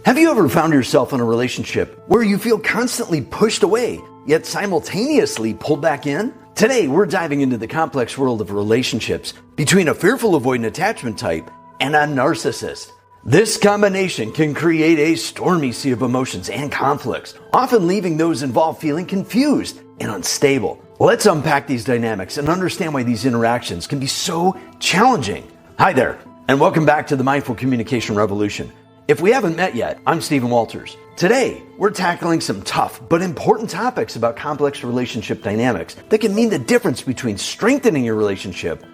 Have you ever found yourself in a relationship where you feel constantly pushed away, yet simultaneously pulled back in? Today, we're diving into the complex world of relationships between a fearful avoidant attachment type and a narcissist. This combination can create a stormy sea of emotions and conflicts, often leaving those involved feeling confused and unstable. Let's unpack these dynamics and understand why these interactions can be so challenging. Hi there, and welcome back to the Mindful Communication Revolution. If we haven't met yet, I'm Stephen Walters. Today, we're tackling some tough but important topics about complex relationship dynamics that can mean the difference between strengthening your relationship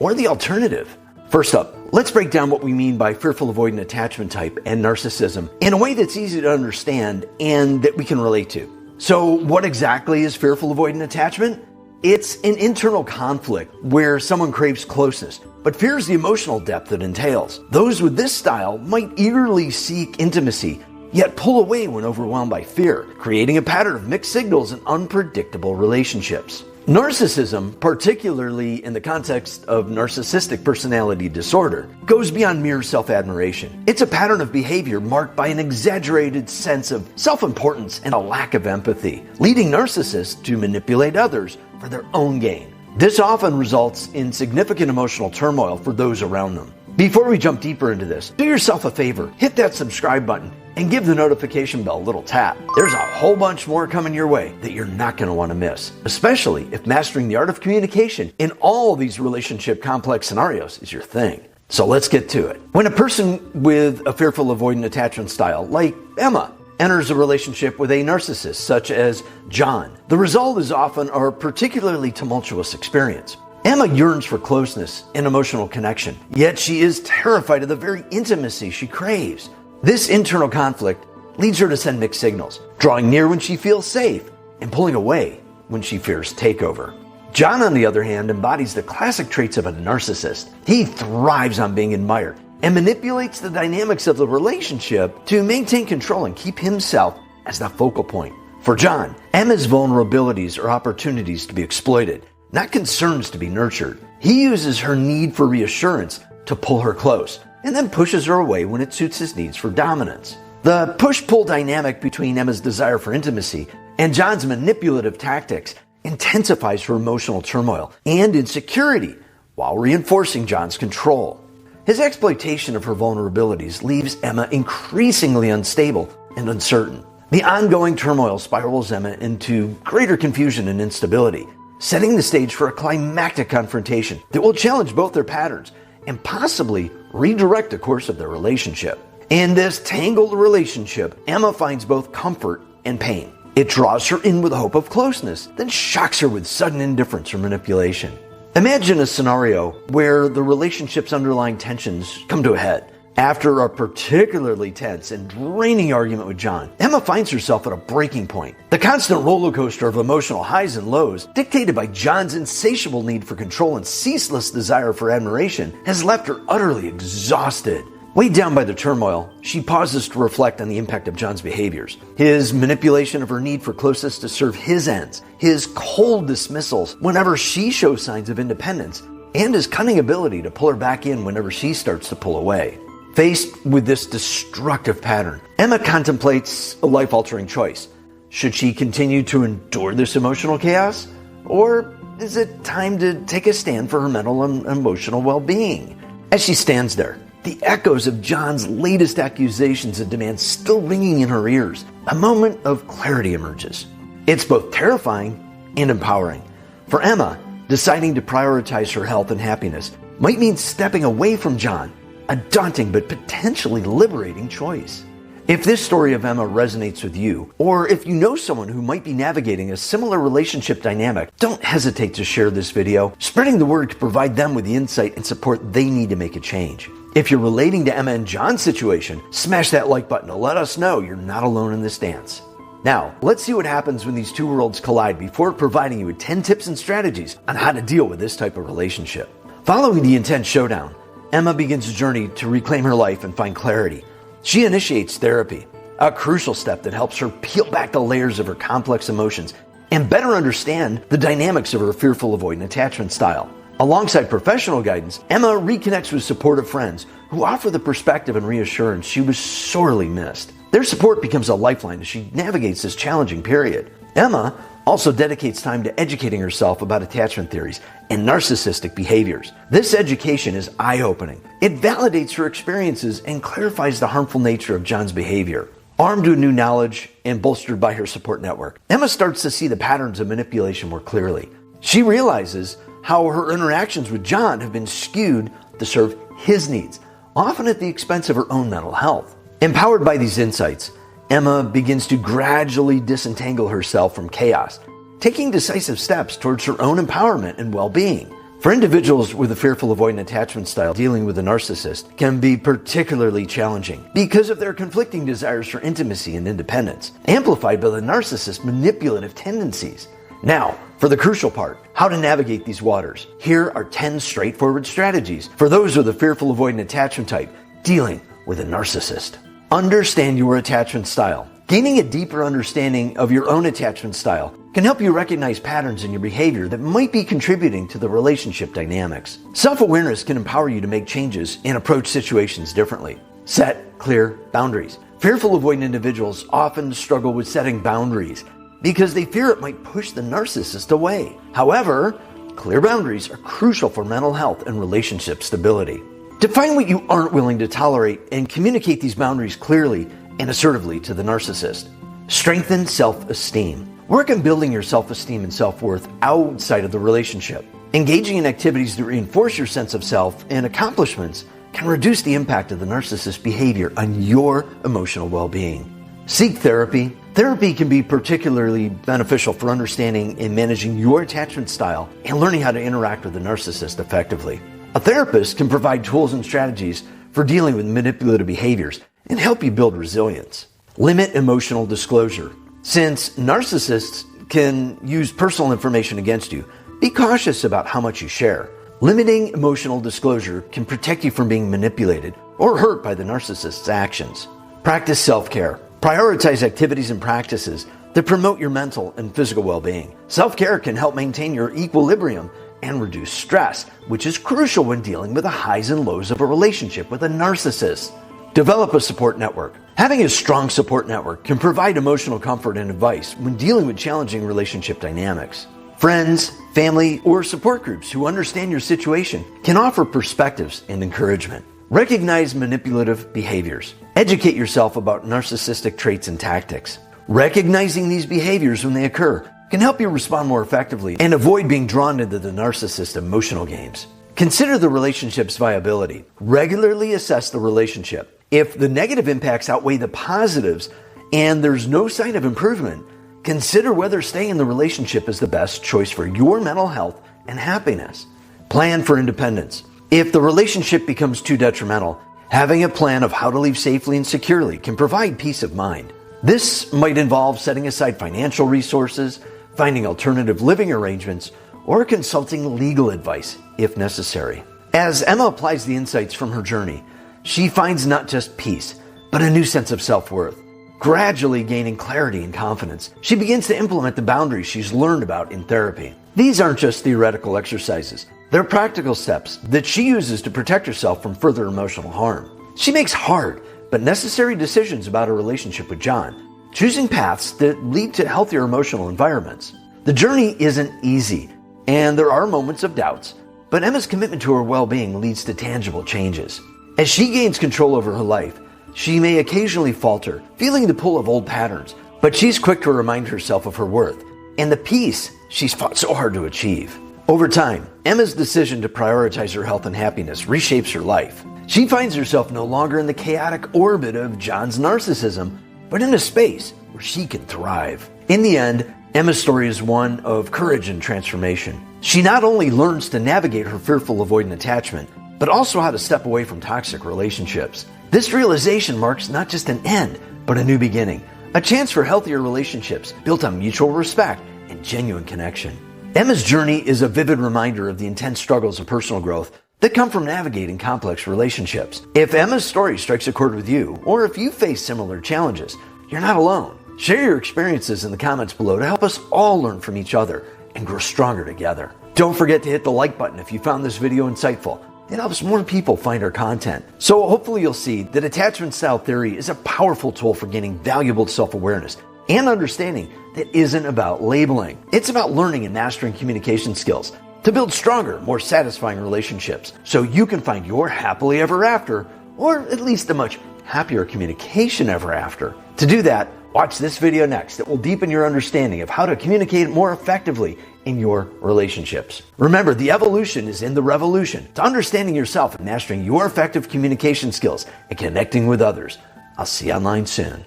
or the alternative. First up, let's break down what we mean by fearful avoidant attachment type and narcissism in a way that's easy to understand and that we can relate to. So what exactly is fearful avoidant attachment? It's an internal conflict where someone craves closeness, but fears the emotional depth it entails. Those with this style might eagerly seek intimacy, yet pull away when overwhelmed by fear, creating a pattern of mixed signals and unpredictable relationships. Narcissism, particularly in the context of narcissistic personality disorder, goes beyond mere self-admiration. It's a pattern of behavior marked by an exaggerated sense of self-importance and a lack of empathy, leading narcissists to manipulate others for their own gain. This often results in significant emotional turmoil for those around them. Before we jump deeper into this, do yourself a favor, hit that subscribe button and give the notification bell a little tap. There's a whole bunch more coming your way that you're not going to want to miss, especially if mastering the art of communication in all these relationship complex scenarios is your thing. So let's get to it. When a person with a fearful avoidant attachment style, like Emma, enters a relationship with a narcissist, such as John, the result is often a particularly tumultuous experience. Emma yearns for closeness and emotional connection, yet she is terrified of the very intimacy she craves. This internal conflict leads her to send mixed signals, drawing near when she feels safe and pulling away when she fears takeover. John, on the other hand, embodies the classic traits of a narcissist. He thrives on being admired and manipulates the dynamics of the relationship to maintain control and keep himself as the focal point. For John, Emma's vulnerabilities are opportunities to be exploited, not concerns to be nurtured. He uses her need for reassurance to pull her close, and then pushes her away when it suits his needs for dominance. The push-pull dynamic between Emma's desire for intimacy and John's manipulative tactics intensifies her emotional turmoil and insecurity while reinforcing John's control. His exploitation of her vulnerabilities leaves Emma increasingly unstable and uncertain. The ongoing turmoil spirals Emma into greater confusion and instability, setting the stage for a climactic confrontation that will challenge both their patterns and possibly redirect the course of their relationship. In this tangled relationship, Emma finds both comfort and pain. It draws her in with hope of closeness, then shocks her with sudden indifference or manipulation. Imagine a scenario where the relationship's underlying tensions come to a head. After a particularly tense and draining argument with John, Emma finds herself at a breaking point. The constant roller coaster of emotional highs and lows, dictated by John's insatiable need for control and ceaseless desire for admiration, has left her utterly exhausted. Weighed down by the turmoil, she pauses to reflect on the impact of John's behaviors. His manipulation of her need for closeness to serve his ends, his cold dismissals whenever she shows signs of independence, and his cunning ability to pull her back in whenever she starts to pull away. Faced with this destructive pattern, Emma contemplates a life-altering choice. Should she continue to endure this emotional chaos? Or is it time to take a stand for her mental and emotional well-being? As she stands there, the echoes of John's latest accusations and demands still ringing in her ears, a moment of clarity emerges. It's both terrifying and empowering. For Emma, deciding to prioritize her health and happiness might mean stepping away from John, a daunting but potentially liberating choice. If this story of Emma resonates with you, or if you know someone who might be navigating a similar relationship dynamic, don't hesitate to share this video. Spreading the word to provide them with the insight and support they need to make a change. If you're relating to Emma and John's situation, smash that like button to let us know you're not alone in this dance. Now, let's see what happens when these two worlds collide before providing you with 10 tips and strategies on how to deal with this type of relationship. Following the intense showdown, Emma begins a journey to reclaim her life and find clarity. She initiates therapy, a crucial step that helps her peel back the layers of her complex emotions and better understand the dynamics of her fearful avoidant attachment style. Alongside professional guidance, Emma reconnects with supportive friends who offer the perspective and reassurance she was sorely missed. Their support becomes a lifeline as she navigates this challenging period. Emma also dedicates time to educating herself about attachment theories and narcissistic behaviors. This education is eye-opening. It validates her experiences and clarifies the harmful nature of John's behavior. Armed with new knowledge and bolstered by her support network, Emma starts to see the patterns of manipulation more clearly. She realizes how her interactions with John have been skewed to serve his needs, often at the expense of her own mental health. Empowered by these insights, Emma begins to gradually disentangle herself from chaos, taking decisive steps towards her own empowerment and well-being. For individuals with a fearful-avoidant attachment style, dealing with a narcissist can be particularly challenging because of their conflicting desires for intimacy and independence, amplified by the narcissist's manipulative tendencies. Now, for the crucial part, how to navigate these waters. Here are 10 straightforward strategies for those with a fearful-avoidant attachment type dealing with a narcissist. Understand your attachment style. Gaining a deeper understanding of your own attachment style can help you recognize patterns in your behavior that might be contributing to the relationship dynamics. Self-awareness can empower you to make changes and approach situations differently. Set clear boundaries. Fearful-avoidant individuals often struggle with setting boundaries because they fear it might push the narcissist away. However, clear boundaries are crucial for mental health and relationship stability. Define what you aren't willing to tolerate and communicate these boundaries clearly and assertively to the narcissist. Strengthen self-esteem. Work on building your self-esteem and self-worth outside of the relationship. Engaging in activities that reinforce your sense of self and accomplishments can reduce the impact of the narcissist's behavior on your emotional well-being. Seek therapy. Therapy can be particularly beneficial for understanding and managing your attachment style and learning how to interact with the narcissist effectively. A therapist can provide tools and strategies for dealing with manipulative behaviors and help you build resilience. Limit emotional disclosure. Since narcissists can use personal information against you, be cautious about how much you share. Limiting emotional disclosure can protect you from being manipulated or hurt by the narcissist's actions. Practice self-care. Prioritize activities and practices that promote your mental and physical well-being. Self-care can help maintain your equilibrium and reduce stress, which is crucial when dealing with the highs and lows of a relationship with a narcissist. Develop a support network. Having a strong support network can provide emotional comfort and advice when dealing with challenging relationship dynamics. Friends, family, or support groups who understand your situation can offer perspectives and encouragement. Recognize manipulative behaviors. Educate yourself about narcissistic traits and tactics. Recognizing these behaviors when they occur can help you respond more effectively and avoid being drawn into the narcissist's emotional games. Consider the relationship's viability. Regularly assess the relationship. If the negative impacts outweigh the positives and there's no sign of improvement, consider whether staying in the relationship is the best choice for your mental health and happiness. Plan for independence. If the relationship becomes too detrimental, having a plan of how to leave safely and securely can provide peace of mind. This might involve setting aside financial resources, finding alternative living arrangements, or consulting legal advice if necessary. As Emma applies the insights from her journey, she finds not just peace, but a new sense of self-worth. Gradually gaining clarity and confidence, she begins to implement the boundaries she's learned about in therapy. These aren't just theoretical exercises. They're practical steps that she uses to protect herself from further emotional harm. She makes hard but necessary decisions about her relationship with John, choosing paths that lead to healthier emotional environments. The journey isn't easy, and there are moments of doubts, but Emma's commitment to her well-being leads to tangible changes. As she gains control over her life, she may occasionally falter, feeling the pull of old patterns, but she's quick to remind herself of her worth and the peace she's fought so hard to achieve. Over time, Emma's decision to prioritize her health and happiness reshapes her life. She finds herself no longer in the chaotic orbit of John's narcissism, but in a space where she can thrive. In the end, Emma's story is one of courage and transformation. She not only learns to navigate her fearful-avoidant attachment, but also how to step away from toxic relationships. This realization marks not just an end, but a new beginning, a chance for healthier relationships built on mutual respect and genuine connection. Emma's journey is a vivid reminder of the intense struggles of personal growth that come from navigating complex relationships. If Emma's story strikes a chord with you, or if you face similar challenges, you're not alone. Share your experiences in the comments below to help us all learn from each other and grow stronger together. Don't forget to hit the like button if you found this video insightful. It helps more people find our content. So hopefully you'll see that attachment style theory is a powerful tool for gaining valuable self-awareness and understanding that isn't about labeling. It's about learning and mastering communication skills to build stronger, more satisfying relationships so you can find your happily ever after, or at least a much happier communication ever after. To do that, watch this video next that will deepen your understanding of how to communicate more effectively in your relationships. Remember, the evolution is in the revolution to understanding yourself and mastering your effective communication skills and connecting with others. I'll see you online soon.